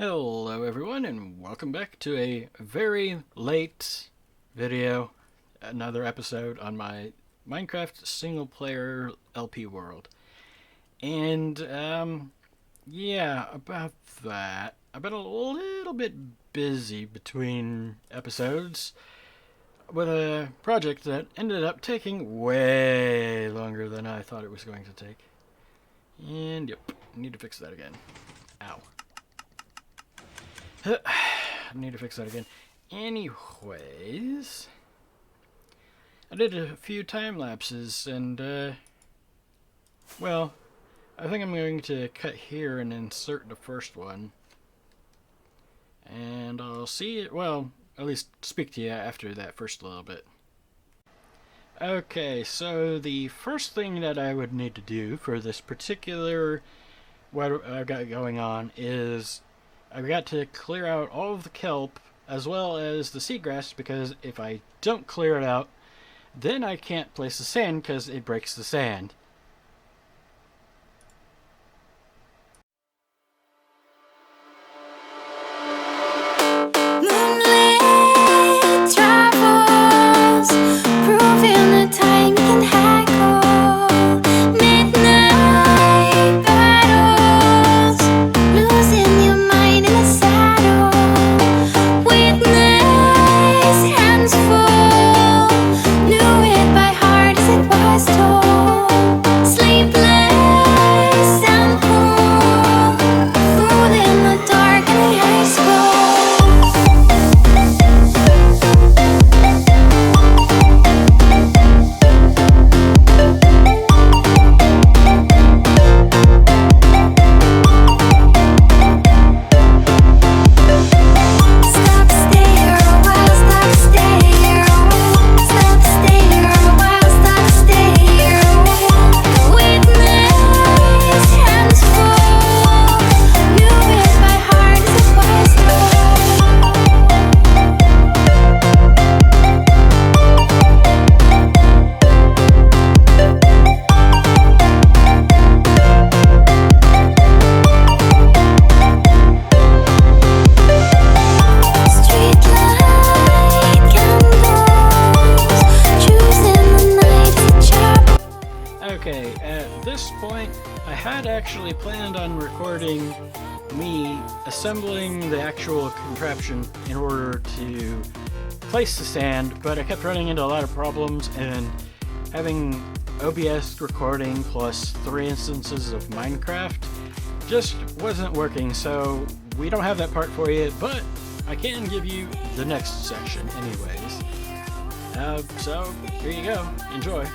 Hello everyone and welcome back to a very late video, another episode on my Minecraft single player LP world. And yeah, about that. I've been a little bit busy between episodes with a project that ended up taking way longer than I thought it was going to take. And yep, need to fix that again. Ow. I need to fix that again. Anyways, I did a few time lapses and well, I think I'm going to cut here and insert the first one. And I'll see it, well, at least speak to you after that first little bit. Okay, so the first thing that I would need to do for this particular, what I've got going on is I've got to clear out all of the kelp as well as the seagrass, because if I don't clear it out, then I can't place the sand because it breaks the sand. Okay, at this point, I had actually planned on recording me assembling the actual contraption in order to place the sand, but I kept running into a lot of problems, and having OBS recording plus 3 instances of Minecraft just wasn't working, so we don't have that part for you, but I can give you the next section anyways. So, here you go. Enjoy.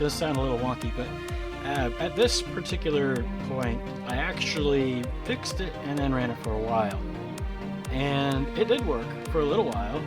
does sound a little wonky, but at this particular point, I actually fixed it and then ran it for a while. And it did work for a little while.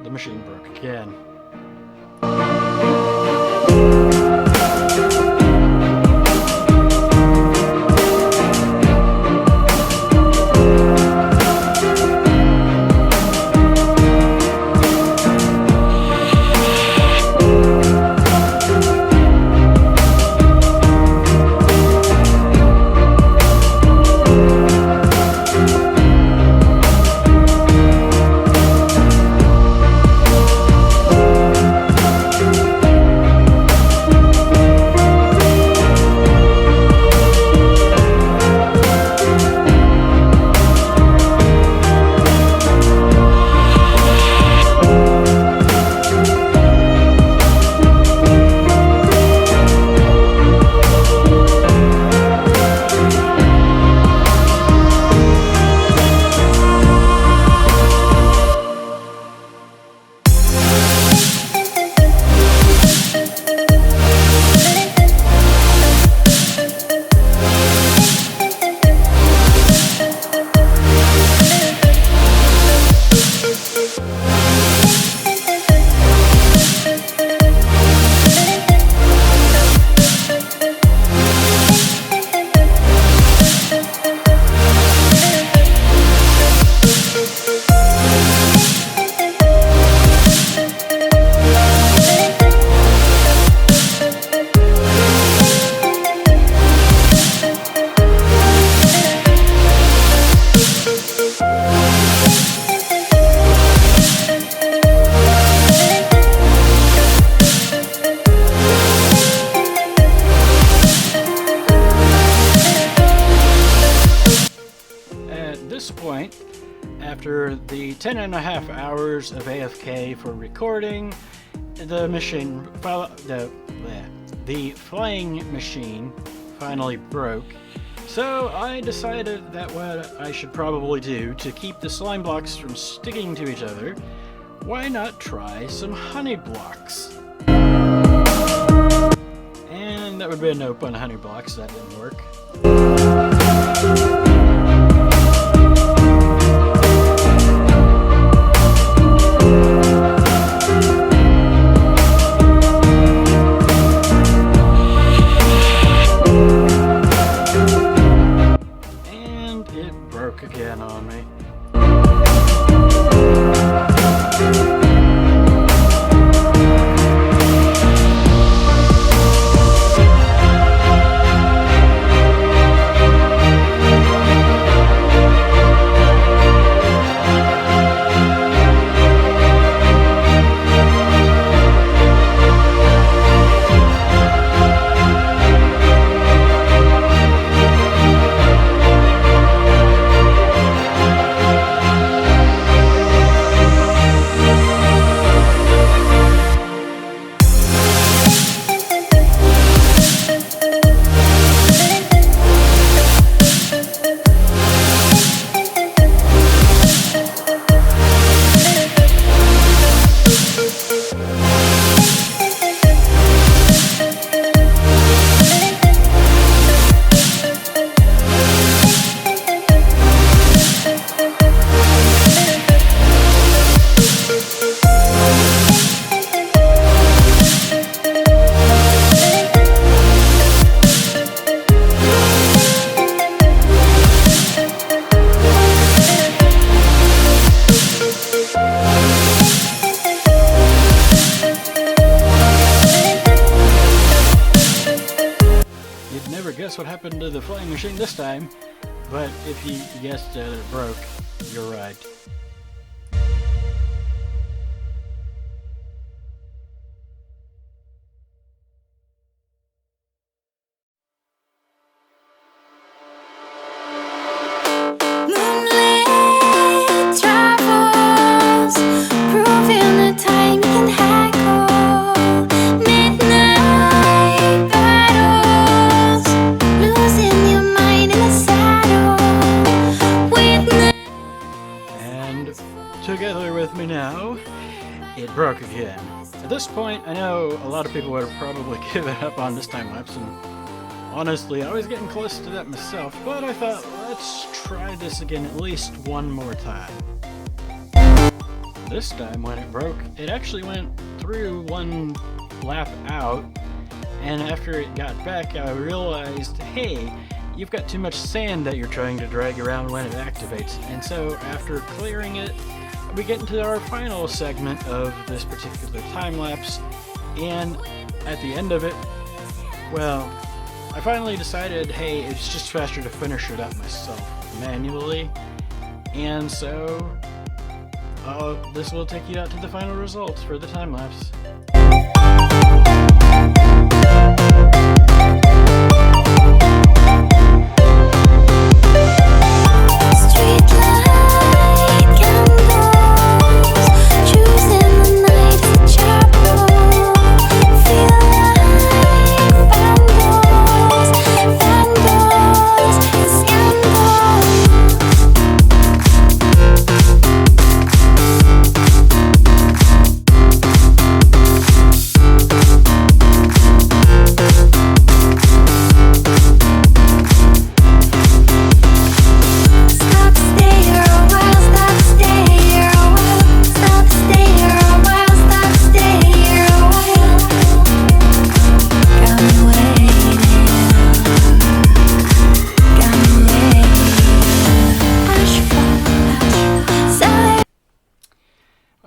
The machine broke again. After the 10.5 hours of AFK for recording, the flying machine finally broke. So I decided that what I should probably do to keep the slime blocks from sticking to each other, why not try some honey blocks? And that would be a nope on honey blocks, that didn't work. Again on me. what happened to the flying machine this time, but if you guessed that it broke, you're right. Together with me now, it broke again. At this point, I know a lot of people would have probably given up on this time lapse, and honestly, I was getting close to that myself, but I thought, let's try this again at least one more time. This time, when it broke, it actually went through one lap out, and after it got back, I realized, hey, you've got too much sand that you're trying to drag around when it activates, and so after clearing it, we get into our final segment of this particular time lapse, and at the end of it, well, I finally decided, hey, it's just faster to finish it up myself manually, and so this will take you out to the final results for the time lapse.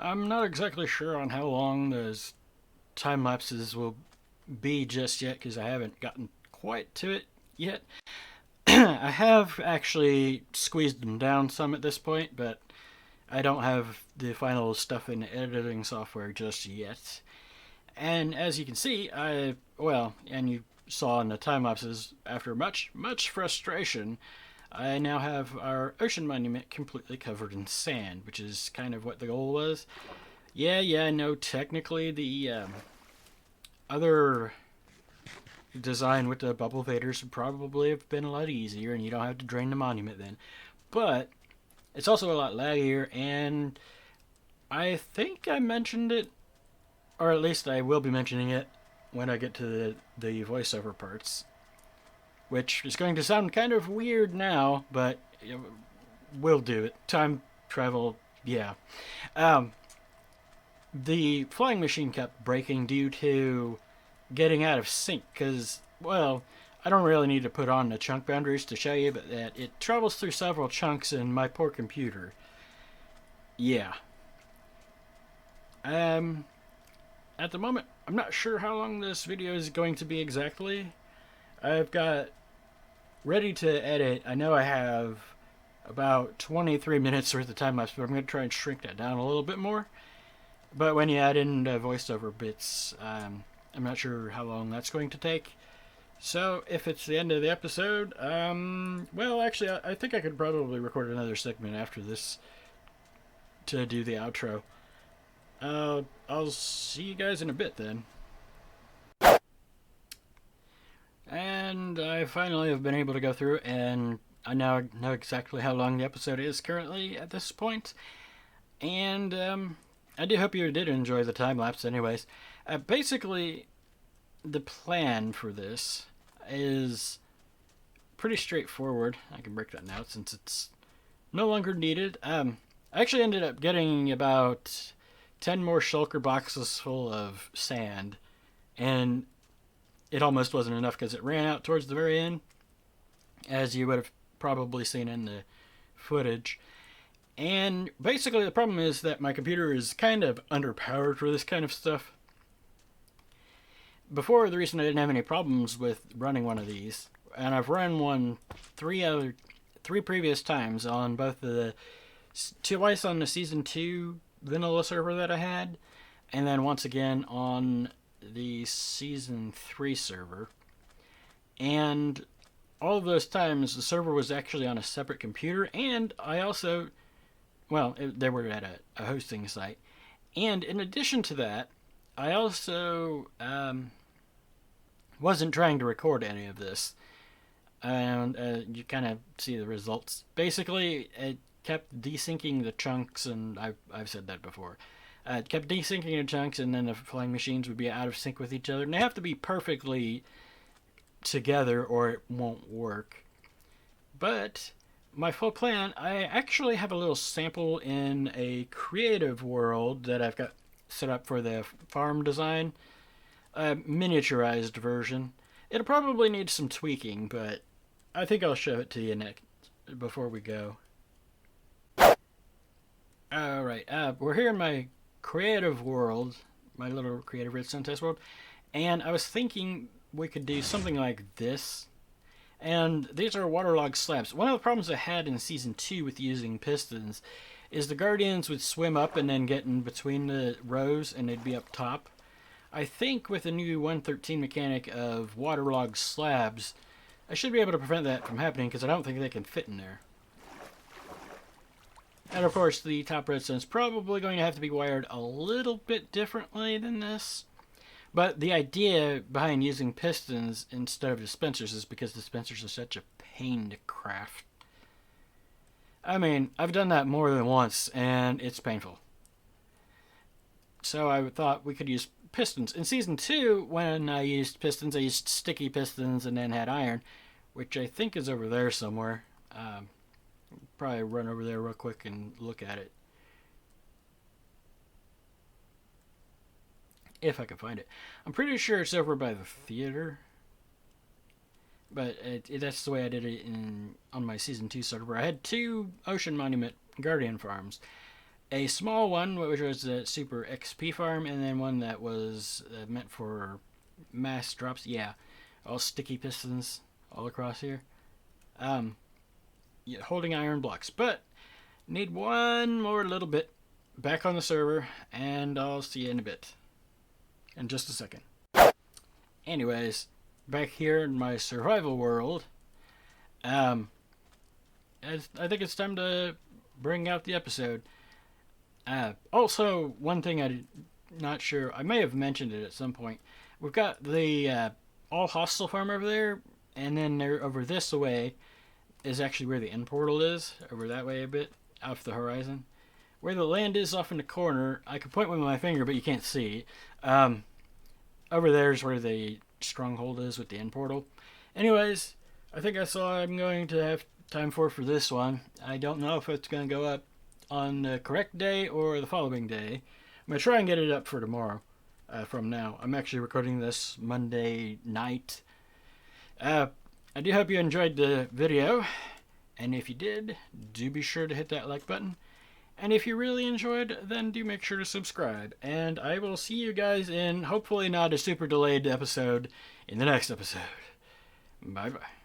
I'm not exactly sure on how long those time lapses will be just yet, because I haven't gotten quite to it yet. I have actually squeezed them down some at this point, but I don't have the final stuff in the editing software just yet. And as you can see, and you saw in the time lapses, after much frustration, I now have our ocean monument completely covered in sand, which is kind of what the goal was. Yeah, I know technically the other design with the bubble faders would probably have been a lot easier, and you don't have to drain the monument then. But it's also a lot laggier, and I think I mentioned it, or at least I will be mentioning it when I get to the voiceover parts, which is going to sound kind of weird now, but we'll do it. Time travel, yeah. The flying machine kept breaking due to getting out of sync, because, well, I don't really need to put on the chunk boundaries to show you, but that it travels through several chunks in my poor computer. Yeah. At the moment, I'm not sure how long this video is going to be exactly. I've got ready to edit. I know I have about 23 minutes worth of time lapse, but I'm going to try and shrink that down a little bit more. But when you add in the voiceover bits, I'm not sure how long that's going to take. So if it's the end of the episode, well, actually, I think I could probably record another segment after this to do the outro. I'll see you guys in a bit then. And I finally have been able to go through, and I now know exactly how long the episode is currently at this point. And I do hope you did enjoy the time lapse anyways. Basically, the plan for this is pretty straightforward. I can break that now since it's no longer needed. I actually ended up getting about 10 more shulker boxes full of sand, and it almost wasn't enough because it ran out towards the very end, as you would have probably seen in the footage. And basically the problem is that my computer is kind of underpowered for this kind of stuff. Before, the reason I didn't have any problems with running one of these, and I've run one three previous times on both twice on the season 2 vanilla server that I had, and then once again on the season 3 server. And all of those times the server was actually on a separate computer, and I also, they were at a hosting site. And in addition to that, I also wasn't trying to record any of this. And you kind of see the results. Basically, it kept desyncing the chunks, and I've said that before. It kept desyncing the chunks, and then the flying machines would be out of sync with each other. And they have to be perfectly together or it won't work. But my full plan, I actually have a little sample in a creative world that I've got set up for the farm design. A miniaturized version. It'll probably need some tweaking, but I think I'll show it to you next before we go. Alright, we're here in my creative world, my little creative redstone test world, and I was thinking we could do something like this. And these are waterlogged slabs. One of the problems I had in Season 2 with using pistons is the Guardians would swim up and then get in between the rows and they'd be up top. I think with the new 113 mechanic of waterlogged slabs, I should be able to prevent that from happening because I don't think they can fit in there. And of course, the top redstone is probably going to have to be wired a little bit differently than this. But the idea behind using pistons instead of dispensers is because dispensers are such a pain to craft. I mean, I've done that more than once, and it's painful. So I thought we could use pistons. In Season 2, when I used pistons, I used sticky pistons and then had iron, which I think is over there somewhere. Probably run over there real quick and look at it. If I can find it. I'm pretty sure it's over by the theater. But that's the way I did it on my Season 2 server. I had 2 Ocean Monument Guardian farms. A small one, which was a Super XP farm, and then one that was meant for mass drops. Yeah, all sticky pistons all across here. Yeah, holding iron blocks. But need one more little bit back on the server, and I'll see you in a bit. In just a second. Anyways, back here in my survival world, I think it's time to bring out the episode. Also, one thing I'm not sure, I may have mentioned it at some point. We've got the all hostile farm over there, and then there over this way is actually where the end portal is, over that way a bit, off the horizon. Where the land is off in the corner, I can point with my finger, but you can't see. Over there is where the stronghold is with the end portal. Anyways, I think that's all I'm going to have time for this one. I don't know if it's going to go up on the correct day or the following day. I'm going to try and get it up for tomorrow from now. I'm actually recording this Monday night. I do hope you enjoyed the video. And if you did, do be sure to hit that like button. And if you really enjoyed, then do make sure to subscribe. And I will see you guys in, hopefully not a super delayed episode, in the next episode. Bye-bye.